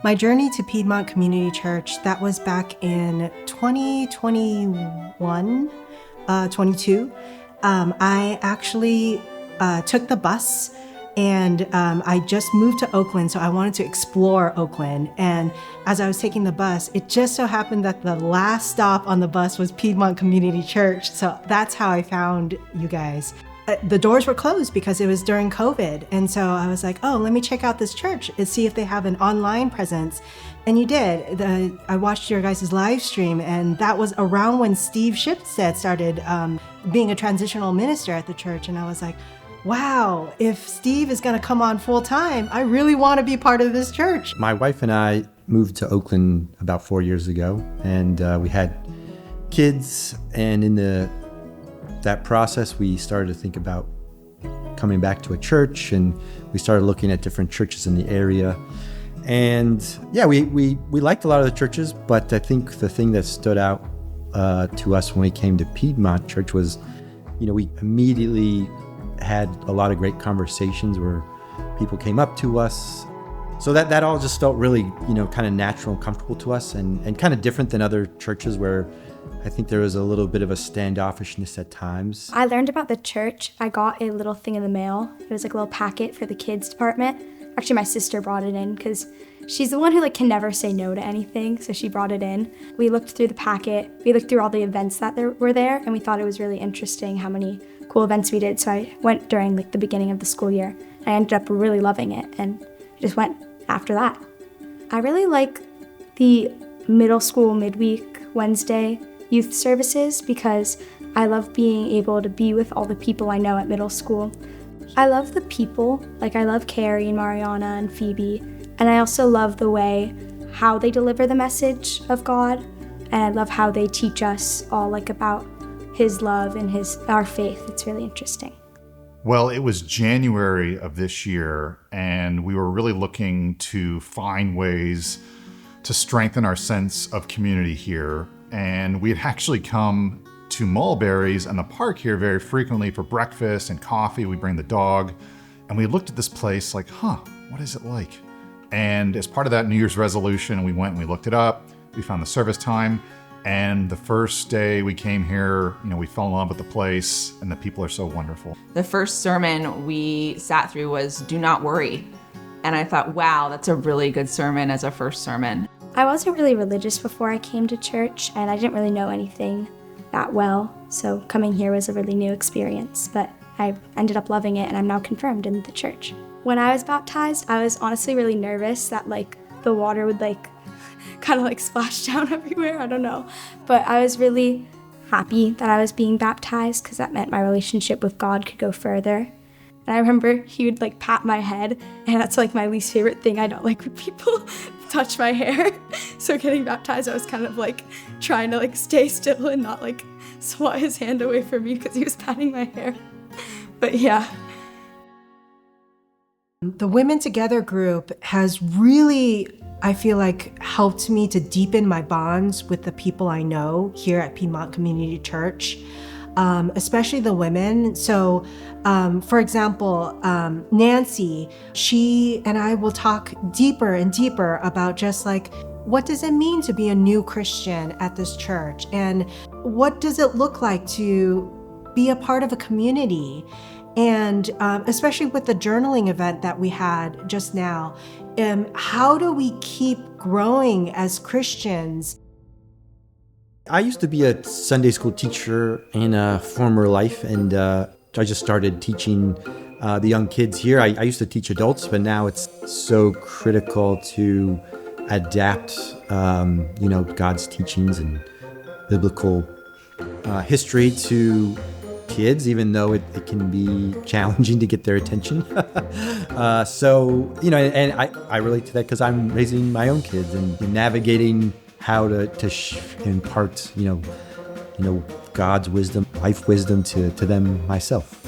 My journey to Piedmont Community Church, that was back in 2021, 22. I actually took the bus and I just moved to Oakland, so I wanted to explore Oakland. And as I was taking the bus, it just so happened that the last stop on the bus was Piedmont Community Church. So that's how I found you guys. The doors were closed because it was during COVID. And so I was like, oh, let me check out this church and see if they have an online presence. And you did. I watched your guys' live stream, and that was around when Steve Shipstead started being a transitional minister at the church. And I was like, wow, if Steve is going to come on full time, I really want to be part of this church. My wife and I moved to Oakland about 4 years ago, and we had kids, and in that process, we started to think about coming back to a church, and we started looking at different churches in the area. And yeah, we liked a lot of the churches, but I think the thing that stood out to us when we came to Piedmont Church was, we immediately had a lot of great conversations where people came up to us. So that all just felt really, kind of natural and comfortable to us, and kind of different than other churches where I think there was a little bit of a standoffishness at times. I learned about the church. I got a little thing in the mail. It was like a little packet for the kids department. Actually, my sister brought it in because she's the one who can never say no to anything, so she brought it in. We looked through the packet. We looked through all the events that were there, and we thought it was really interesting how many cool events we did. So I went during the beginning of the school year. I ended up really loving it, and I just went after that. I really like the middle school midweek Wednesday youth services because I love being able to be with all the people I know at middle school. I love the people, I love Carrie and Mariana and Phoebe, and I also love the way how they deliver the message of God, and I love how they teach us all about His love and our faith. It's really interesting. Well, it was January of this year, and we were really looking to find ways to strengthen our sense of community here. And we had actually come to Mulberry's and the park here very frequently for breakfast and coffee. We bring the dog, and we looked at this place what is it like? And as part of that New Year's resolution, we went and we looked it up. We found the service time, and the first day we came here, we fell in love with the place, and the people are so wonderful. The first sermon we sat through was "Do Not Worry," and I thought, wow, that's a really good sermon as a first sermon. I wasn't really religious before I came to church, and I didn't really know anything that well, so coming here was a really new experience, but I ended up loving it, and I'm now confirmed in the church. When I was baptized, I was honestly really nervous that the water would kind of splash down everywhere, I don't know, but I was really happy that I was being baptized because that meant my relationship with God could go further. And I remember he would pat my head, and that's my least favorite thing. I don't like when people touch my hair. So getting baptized, I was kind of trying to stay still and not swat his hand away from me because he was patting my hair. But yeah. The Women Together group has really, I feel helped me to deepen my bonds with the people I know here at Piedmont Community Church. Especially the women. So, for example, Nancy, she and I will talk deeper and deeper about just what does it mean to be a new Christian at this church? And what does it look like to be a part of a community? And especially with the journaling event that we had just now, how do we keep growing as Christians? I used to be a Sunday school teacher in a former life, and I just started teaching the young kids here. I used to teach adults, but now it's so critical to adapt, God's teachings and biblical history to kids, even though it can be challenging to get their attention. So, and I relate to that because I'm raising my own kids and navigating how to impart, God's wisdom, life wisdom to them myself.